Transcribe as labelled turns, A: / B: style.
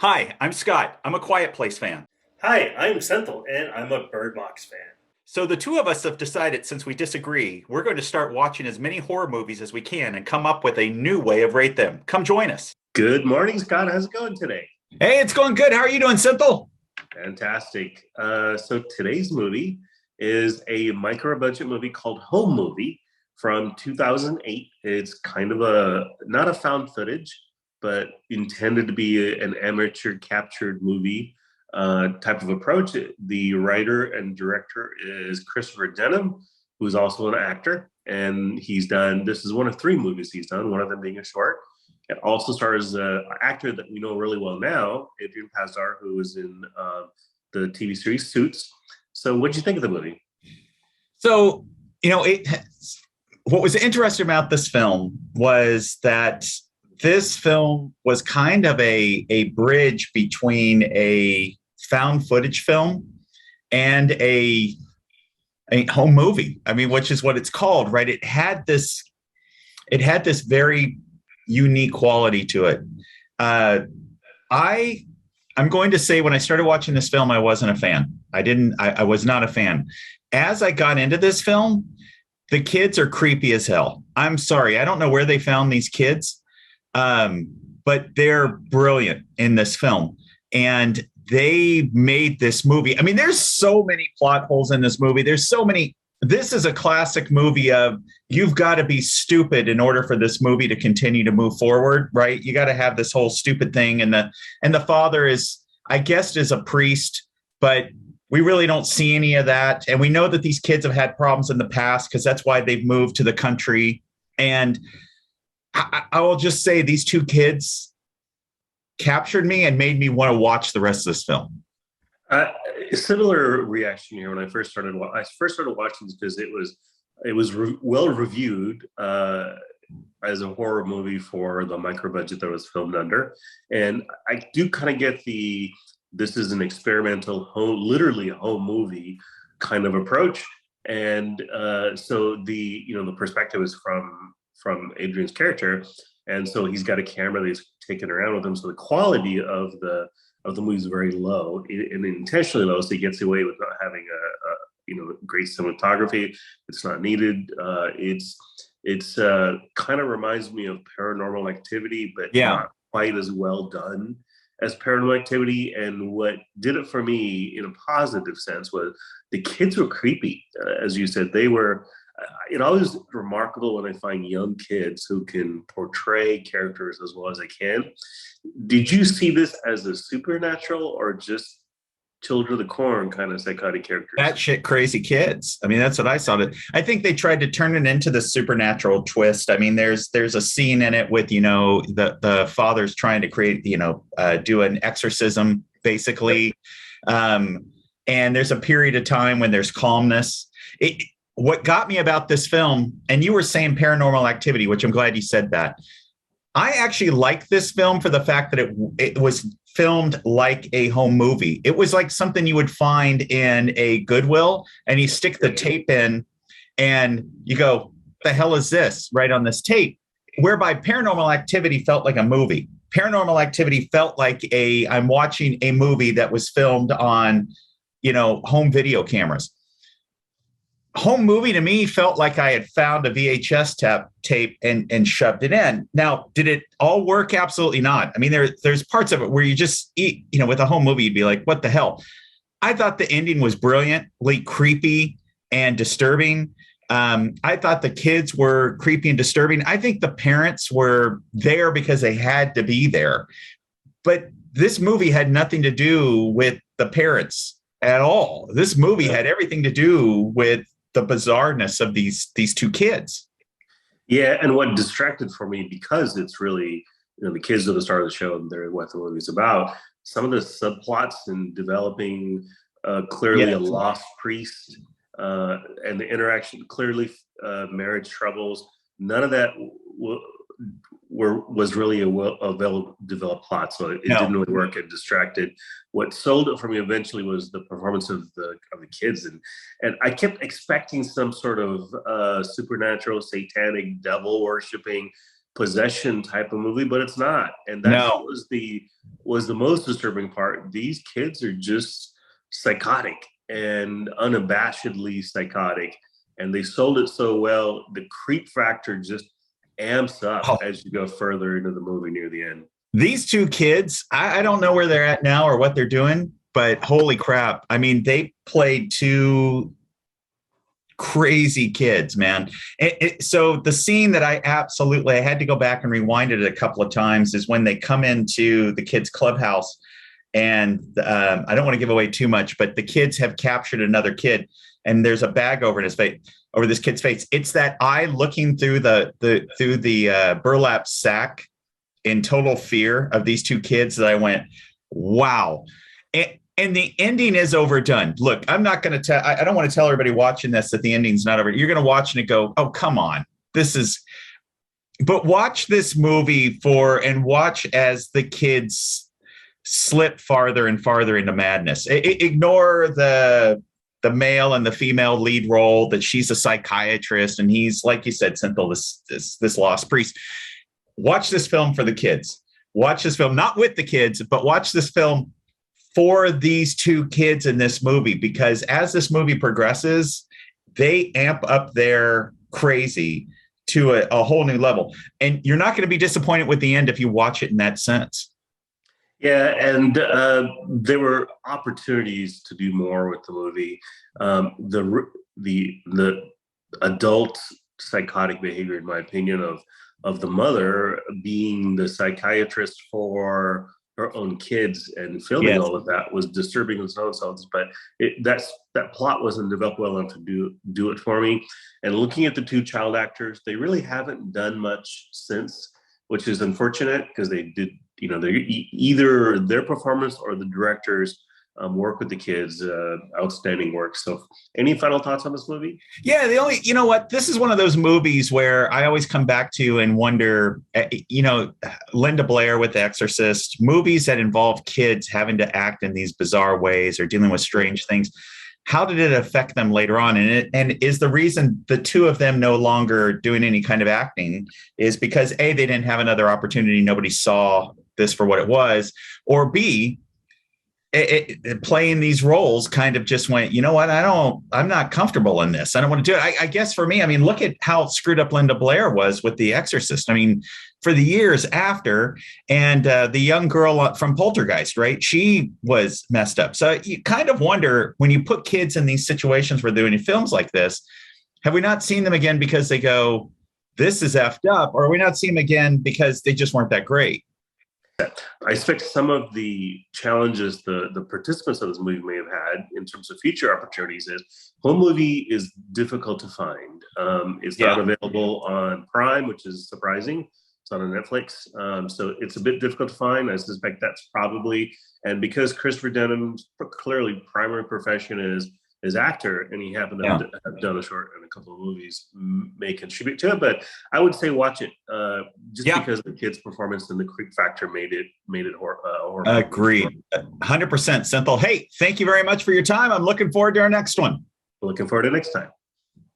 A: Hi, I'm Scott. I'm a Quiet Place fan.
B: Hi, I'm Senthil, and I'm a Bird Box fan.
A: So the two of us have decided, since we disagree, we're going to start watching as many horror movies as we can and come up with a new way of rate them. Come join us.
B: Good morning, Scott. How's it going today?
A: Hey, it's going good. How are you doing, Simple?
B: Fantastic. So today's movie is a micro-budget movie called Home Movie from 2008. It's kind of not a found footage, but intended to be an amateur captured movie type of approach. The writer and director is Christopher Denham, who's also an actor, and this is one of three movies he's done, one of them being a short. It also stars an actor that we know really well now, Adrian Pasdar, who was in the TV series Suits. So what did you think of the movie?
A: So, what was interesting about this film was that this film was kind of a bridge between a found footage film and a home movie. I mean, which is what it's called, right? It had this very unique quality to it. I'm going to say when I started watching this film, I wasn't a fan. I was not a fan. As I got into this film, the kids are creepy as hell. I'm sorry. I don't know where they found these kids. But they're brilliant in this film. And they made this movie. I mean, there's so many plot holes in this movie. This is a classic movie of you've got to be stupid in order for this movie to continue to move forward, right? You got to have this whole stupid thing. And the father is, I guess, is a priest, but we really don't see any of that. And we know that these kids have had problems in the past because that's why they've moved to the country. And I will just say these two kids captured me and made me want to watch the rest of this film.
B: Similar reaction here when I first started watching this because it was well reviewed as a horror movie for the micro budget that was filmed under, and I do kind of get this is an experimental literally home movie kind of approach, and so the perspective is from Adrian's character, and so he's got a camera that he's taken around with him. So the quality of the movie is very low, and intentionally low, so he gets away with not having a great cinematography. It's not needed. It's kind of reminds me of Paranormal Activity, but not quite as well done as Paranormal Activity. And what did it for me in a positive sense was the kids were creepy. As you said, they were. It always remarkable when I find young kids who can portray characters as well as they can. Did you see this as a supernatural or just Children of the Corn kind of psychotic characters?
A: That shit crazy kids. I mean, that's what I saw. I think they tried to turn it into the supernatural twist. I mean, there's a scene in it with, the father's trying to create, do an exorcism, basically. And there's a period of time when there's calmness. What got me about this film, and you were saying Paranormal Activity, which I'm glad you said that. I actually like this film for the fact that it was filmed like a home movie. It was like something you would find in a Goodwill, and you stick the tape in and you go, what the hell is this right on this tape? Whereby Paranormal Activity felt like a movie. Paranormal Activity felt like I'm watching a movie that was filmed on, home video cameras. Home Movie to me felt like I had found a VHS tape and shoved it in. Now, did it all work? Absolutely not. I mean, there's parts of it where you just eat, with a home movie, you'd be like, what the hell? I thought the ending was brilliantly creepy and disturbing. I thought the kids were creepy and disturbing. I think the parents were there because they had to be there. But this movie had nothing to do with the parents at all. This movie had everything to do with the bizarreness of these two kids.
B: Yeah, and what distracted for me, because it's really, the kids are the star of the show and they're what the movie's about, some of the subplots in developing clearly a lost priest and the interaction, clearly marriage troubles, none of that was really a well-developed plot, so it didn't really work. It distracted. What sold it for me eventually was the performance of the kids, and I kept expecting some sort of supernatural, satanic, devil worshipping possession type of movie, but it's not. And that's
A: No.
B: what was the most disturbing part. These kids are just psychotic and unabashedly psychotic, and they sold it so well. The creep factor just amps up
A: Oh,
B: as you go further into the movie near the end.
A: these two kids, I don't know where they're at now or what they're doing, but holy crap. I mean, they played two crazy kids, man. So the scene that I had to go back and rewind it a couple of times is when they come into the kids' clubhouse. And I don't want to give away too much, but the kids have captured another kid, and there's a bag over his face, over this kid's face. It's that eye looking through the burlap sack in total fear of these two kids that I went, wow. And the ending is overdone. Look, I'm not going to tell, I don't want to tell everybody watching this that the ending's not over. You're going to watch and go, oh, come on. But watch this movie and watch as the kids slip farther and farther into madness. Ignore the male and the female lead role, that she's a psychiatrist and he's, like you said, Cynthia, this lost priest. Watch this film for the kids. Watch this film, not with the kids, but watch this film for these two kids in this movie, because as this movie progresses, they amp up their crazy to a whole new level. And you're not going to be disappointed with the end if you watch it in that sense.
B: Yeah, and there were opportunities to do more with the movie. The adult psychotic behavior, in my opinion, of the mother being the psychiatrist for her own kids and filming
A: Yes.
B: all of that was disturbing in its own sense. But that plot wasn't developed well enough to do it for me. And looking at the two child actors, they really haven't done much since, which is unfortunate because they did. Either their performance or the director's work with the kids, outstanding work. So any final thoughts on this movie?
A: Yeah, this is one of those movies where I always come back to and wonder, Linda Blair with The Exorcist, movies that involve kids having to act in these bizarre ways or dealing with strange things. How did it affect them later on? And is the reason the two of them no longer doing any kind of acting is because A, they didn't have another opportunity. Nobody saw this for what it was, or B, playing these roles kind of just went, you know what? I'm not comfortable in this. I don't want to do it. I guess for me, look at how screwed up Linda Blair was with The Exorcist. For the years after, and the young girl from Poltergeist, right? She was messed up. So you kind of wonder, when you put kids in these situations where they're doing films like this, have we not seen them again because they go, this is effed up? Or are we not seeing them again because they just weren't that great?
B: I expect some of the challenges the participants of this movie may have had in terms of future opportunities is home movie is difficult to find. It's not available on Prime, which is surprising. It's not on Netflix. So it's a bit difficult to find. I suspect that's probably, and because Christopher Denham's clearly primary profession is actor, and he happened to have done a short and a couple of movies, may contribute to it. But I would say watch it because the kid's performance and the creep factor made it horrible.
A: Agreed. 100%. Cynthia. Hey, thank you very much for your time. I'm looking forward to our next one.
B: Looking forward to next time.